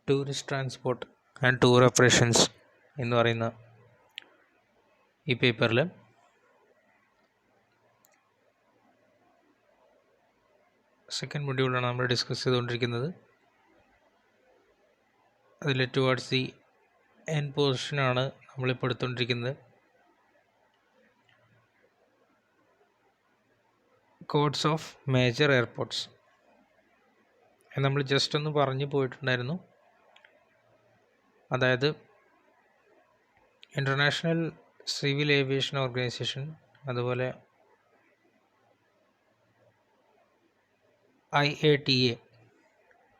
Tourist transport and tour operations എന്ന് പറയുന്ന ഈ പേപ്പറിൽ സെക്കൻഡ് മൊഡ്യൂളാണ് നമ്മൾ ഡിസ്കസ് ചെയ്തുകൊണ്ടിരിക്കുന്നത്. അതിൽ ടുവാർഡ്സ് ദി എൻഡ് പോർഷനാണ് നമ്മളിപ്പോൾ എടുത്തുകൊണ്ടിരിക്കുന്നത്. കോഡ്സ് ഓഫ് മേജർ എയർപോർട്ട്സ് നമ്മൾ ജസ്റ്റ് ഒന്ന് പറഞ്ഞു പോയിട്ടുണ്ടായിരുന്നു. അതായത് ഇൻ്റർനാഷണൽ സിവിൽ ഏവിയേഷൻ ഓർഗനൈസേഷൻ, അതുപോലെ IATA,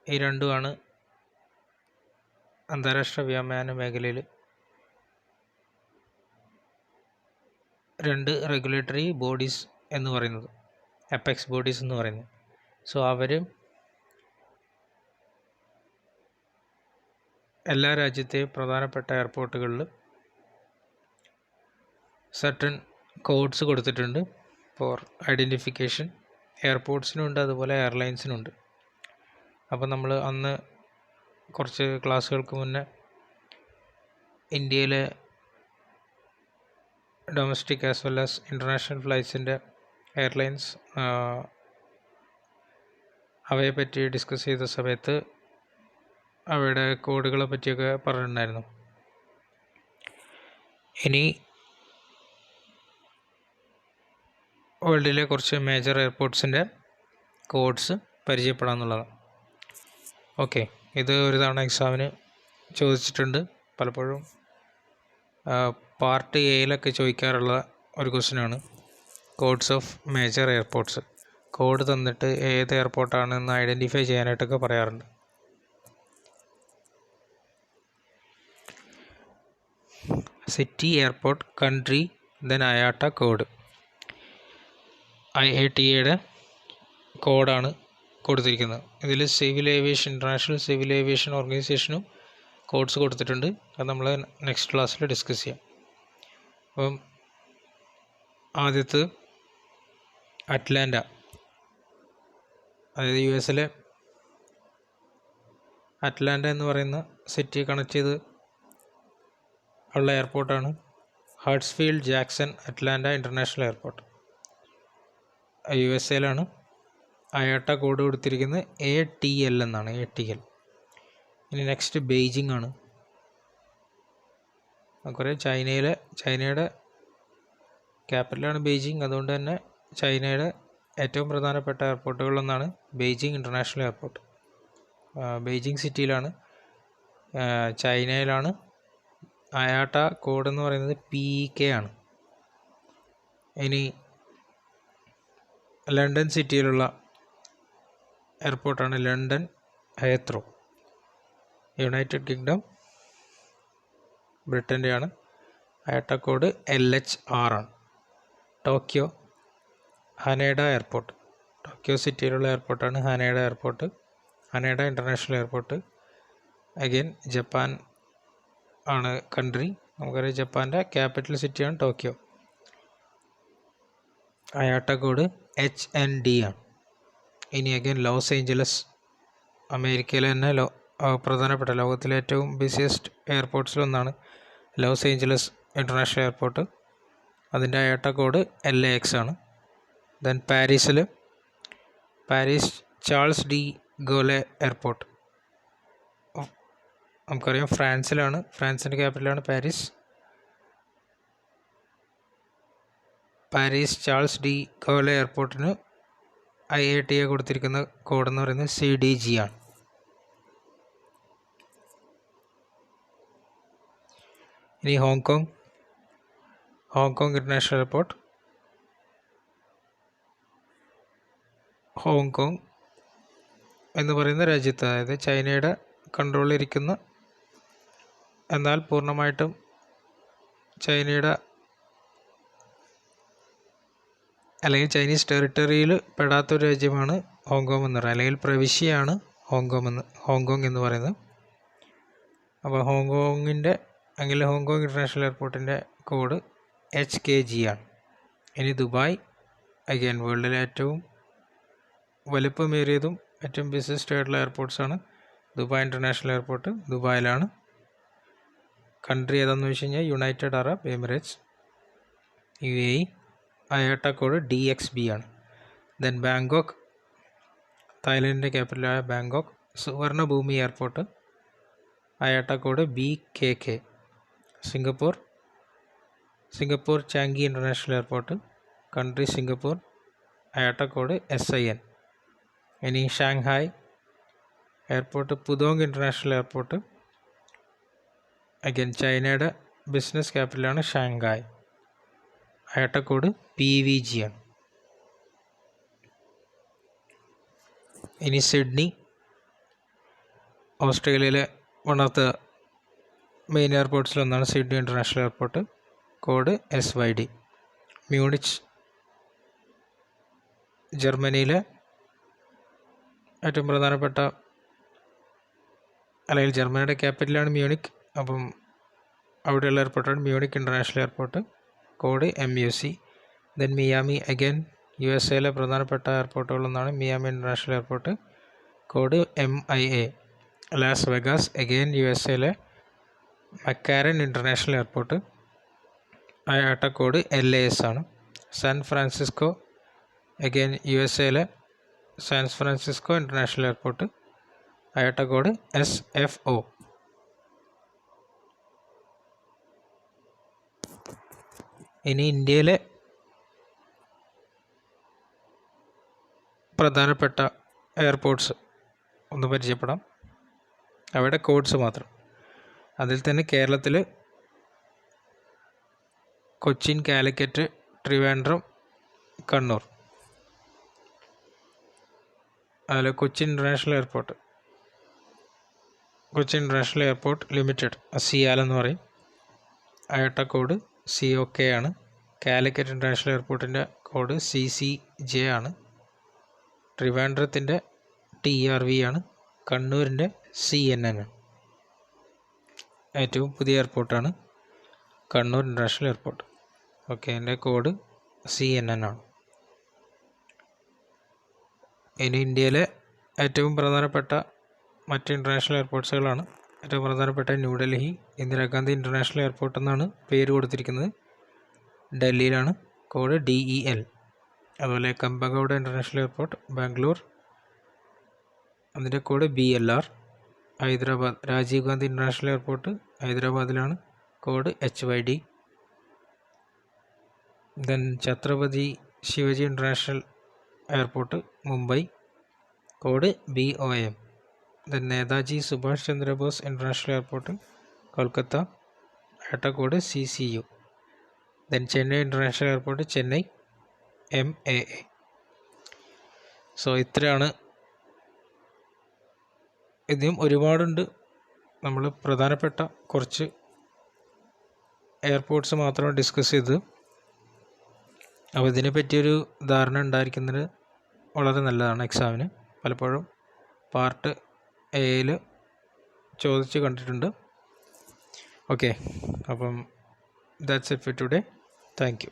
ഈ രണ്ടുമാണ് അന്താരാഷ്ട്ര വ്യോമയാന മേഖലയിൽ രണ്ട് റെഗുലേറ്ററി ബോഡീസ് എന്ന് പറയുന്നത്, അപ്പെക്സ് ബോഡീസ് എന്ന് പറയുന്നത്. സോ അവർ എല്ലാ രാജ്യത്തെയും പ്രധാനപ്പെട്ട എയർപോർട്ടുകളിൽ സർട്ടൺ കോഡ്സ് കൊടുത്തിട്ടുണ്ട് ഫോർ ഐഡൻറ്റിഫിക്കേഷൻ. എയർപോർട്ട്സിനുണ്ട്, അതുപോലെ എയർലൈൻസിനുണ്ട്. അപ്പോൾ നമ്മൾ അന്ന് കുറച്ച് ക്ലാസ്സുകൾക്ക് മുന്നേ ഇന്ത്യയിലെ domestic as well as international ഫ്ലൈറ്റ്സിൻ്റെ എയർലൈൻസ് അവയെപ്പറ്റി ഡിസ്കസ് ചെയ്ത സമയത്ത് അവയുടെ കോഡുകളെ പറ്റിയൊക്കെ പറഞ്ഞിട്ടുണ്ടായിരുന്നു. ഇനി വേൾഡിലെ കുറച്ച് മേജർ എയർപോർട്ട്സിൻ്റെ കോഡ്സ് പരിചയപ്പെടാമെന്നുള്ളതാണ്. ഓക്കെ, ഇത് ഒരു തവണ എക്സാമിന് ചോദിച്ചിട്ടുണ്ട്. പലപ്പോഴും പാർട്ട് എയിലൊക്കെ ചോദിക്കാറുള്ള ഒരു ക്വസ്റ്റ്യനാണ് codes of major airports. Code തന്നിട്ട് ഏത് എയർപോർട്ടാണെന്ന് ഐഡൻറ്റിഫൈ ചെയ്യാനായിട്ടൊക്കെ പറയാറുണ്ട്. City, airport, country, then IATA code. IATA കോഡാണ് കൊടുത്തിരിക്കുന്നത്. ഇതിൽ civil aviation, international civil aviation ഓർഗനൈസേഷനും കോഡ്സ് കൊടുത്തിട്ടുണ്ട്. അത് നമ്മൾ നെക്സ്റ്റ് ക്ലാസ്സിൽ ഡിസ്കസ് ചെയ്യാം. അപ്പം ആദ്യത്തെ അറ്റ്ലാന്റ, അതായത് US അറ്റ്ലാന്റ എന്ന് പറയുന്ന സിറ്റി കണക്ട് ചെയ്ത് ഉള്ള എയർപോർട്ടാണ് Hartsfield Jackson Atlanta international airport. USA IATA code കൊടുത്തിരിക്കുന്നത് ATL എന്നാണ്, ATL. ഇനി നെക്സ്റ്റ് ബെയ്ജിംഗ് ആണ്. കുറേ ചൈനയുടെ ക്യാപിറ്റലാണ് ബെയ്ജിംഗ്. അതുകൊണ്ട് തന്നെ ചൈനയുടെ ഏറ്റവും പ്രധാനപ്പെട്ട എയർപോർട്ടുകളിലൊന്നാണ് ബെയ്ജിംഗ് ഇൻ്റർനാഷണൽ എയർപോർട്ട്. ബെയ്ജിംഗ് സിറ്റിയിലാണ്, ചൈനയിലാണ്. IATA കോഡ് എന്ന് പറയുന്നത് PEK ആണ്. ഇനി ലണ്ടൻ സിറ്റിയിലുള്ള എയർപോർട്ടാണ് ലണ്ടൻ ഹെയ്ത്രോ, യുണൈറ്റഡ് കിങ്ഡം, ബ്രിട്ടൻ്റെയാണ്. IATA കോഡ് LHR ആണ്. ടോക്കിയോ ഹനേഡ എയർപോർട്ട്, ടോക്കിയോ സിറ്റിയിലുള്ള എയർപോർട്ടാണ് Haneda airport, Haneda international airport. Again Japan ആണ് കൺട്രി. നമുക്കറിയാം ജപ്പാൻ്റെ ക്യാപിറ്റൽ സിറ്റിയാണ് ടോക്കിയോ. IATA കോഡ് HND ആണ്. ഇനി അഗൈൻ ലോസ് ഏഞ്ചലസ്, അമേരിക്കയിലെ തന്നെ പ്രധാനപ്പെട്ട ലോകത്തിലെ ഏറ്റവും ബിസിയസ്റ്റ് എയർപോർട്ട്സിലൊന്നാണ് ലോസ് ഏഞ്ചലസ് ഇൻ്റർനാഷണൽ എയർപോർട്ട്. അതിൻ്റെ IATA കോഡ് LAX ആണ്. Then Paris Charles de Gaulle airport. നമുക്കറിയാം ഫ്രാൻസിലാണ്, ഫ്രാൻസിൻ്റെ ക്യാപിറ്റലാണ് പാരീസ് ചാൾസ് ഡി ഗോലെ എയർപോർട്ടിന് IATA കൊടുത്തിരിക്കുന്ന കോഡ് എന്ന് പറയുന്നത് CDG ആണ്. ഇനി ഹോങ്കോങ് ഇൻ്റർനാഷണൽ എയർപോർട്ട്. ഹോങ്കോങ് എന്ന് പറയുന്ന രാജ്യത്ത്, അതായത് ചൈനയുടെ കൺട്രോളിലിരിക്കുന്ന എന്നാൽ പൂർണ്ണമായിട്ടും ചൈനയുടെ അല്ലെങ്കിൽ ചൈനീസ് ടെറിട്ടറിയിൽ പെടാത്തൊരു രാജ്യമാണ് ഹോങ്കോങ് എന്ന് പറയുന്നത്, അല്ലെങ്കിൽ പ്രവിശ്യയാണ് ഹോങ്കോങ് എന്ന് പറയുന്നത്. അപ്പോൾ ഹോങ്കോങ് ഇൻ്റർനാഷണൽ എയർപോർട്ടിൻ്റെ കോഡ് HKG ആണ്. ഇനി ദുബായ്, അഗൈൻ വേൾഡിലെ ഏറ്റവും വലുപ്പമേറിയതും ഏറ്റവും ബിസിയസ്റ്റ് ആയിട്ടുള്ള എയർപോർട്ട്സാണ് ദുബായ് ഇൻ്റർനാഷണൽ എയർപോർട്ട് ദുബായിലാണ്. കൺട്രി ഏതാണെന്ന് വെച്ച് കഴിഞ്ഞാൽ United Arab Emirates UAE. IATA code DXB ആണ്. ദെൻ ബാങ്കോക്ക്, തായ്ലൻഡിൻ്റെ ക്യാപിറ്റലായ Bangkok. Suvarnabhumi airport IATA code BKK. Singapore Changi international airport, country Singapore, IATA code SIN. ഇനി Shanghai airport Pudong international airport, again ചൈനയുടെ business ക്യാപിറ്റലാണ് Shanghai. IATA code PVG ആണ്. ഇനി Sydney, ഓസ്ട്രേലിയയിലെ one of the main എയർപോർട്ട്സിലൊന്നാണ് Sydney international airport, code SYD. Munich, ജർമ്മനിയിലെ ഏറ്റവും പ്രധാനപ്പെട്ട, അല്ലെങ്കിൽ ജർമ്മനിയുടെ ക്യാപിറ്റലാണ് മ്യൂണിക്, അപ്പം അവിടെയുള്ള എയർപോർട്ടാണ് Munich international airport, code MUC. Then Miami, again USA പ്രധാനപ്പെട്ട എയർപോർട്ടുകളൊന്നാണ് Miami international airport, code MIA. Las Vegas, again USA McCarran international airport, IATA code LAS ആണ്. San Francisco, again USA San Francisco international airport, IATA code SFO. ഇനി ഇന്ത്യയിലെ പ്രധാനപ്പെട്ട airports ഒന്ന് പരിചയപ്പെടാം, അവയുടെ codes മാത്രം. അതിൽ തന്നെ കേരളത്തിൽ കൊച്ചിൻ, കാലിക്കറ്റ്, ട്രിവാൻഡ്രം, കണ്ണൂർ. അതിൽ Cochin international airport limited, CIAL എന്ന് പറയും, IATA കോഡ് COK ആണ്. കാലിക്കറ്റ് ഇൻ്റർനാഷണൽ എയർപോർട്ടിൻ്റെ കോഡ് CCJ ആണ്. ട്രിവാൻഡ്രത്തിൻ്റെ TRV ആണ്. കണ്ണൂരിൻ്റെ CNN ആണ്. ഏറ്റവും പുതിയ എയർപോർട്ടാണ് കണ്ണൂർ ഇൻ്റർനാഷണൽ എയർപോർട്ട്. ഓക്കെ, എൻ്റെ കോഡ് CNN ആണ്. ഇനി ഇന്ത്യയിലെ ഏറ്റവും പ്രധാനപ്പെട്ട മറ്റ് ഇൻ്റർനാഷണൽ എയർപോർട്ട്സുകളാണ്. ഏറ്റവും പ്രധാനപ്പെട്ട ന്യൂഡൽഹി ഇന്ദിരാഗാന്ധി ഇൻ്റർനാഷണൽ എയർപോർട്ട് എന്നാണ് പേര് കൊടുത്തിരിക്കുന്നത്, ഡൽഹിയിലാണ്, കോഡ് DEL. അതുപോലെ കമ്പഗൗഡ ഇൻ്റർനാഷണൽ എയർപോർട്ട് ബാംഗ്ലൂർ, അതിൻ്റെ code BLR. Hyderabad Rajiv Gandhi international airport ഹൈദരാബാദിലാണ്, code HYD. Then Chhatrapati Shivaji international airport Mumbai, code BOM. Then Netaji Subhash Chandrabose international airport Kolkata, IATA code CCU. Then Chennai international airport Chennai, MAA. So ഇത്രയാണ്. ഇനിയും ഒരുപാടുണ്ട്. നമ്മൾ പ്രധാനപ്പെട്ട കുറച്ച് എയർപോർട്ട്സ് മാത്രം ഡിസ്കസ് ചെയ്ത്, അപ്പോൾ ഇതിനെ പറ്റിയൊരു ധാരണ ഉണ്ടായിരിക്കുന്നത് വളരെ നല്ലതാണ്. എക്സാമിന് പലപ്പോഴും പാർട്ട് എയിൽ ചോദിച്ച് കണ്ടിട്ടുണ്ട്. ഓക്കെ, അപ്പം that's it for today. Thank you.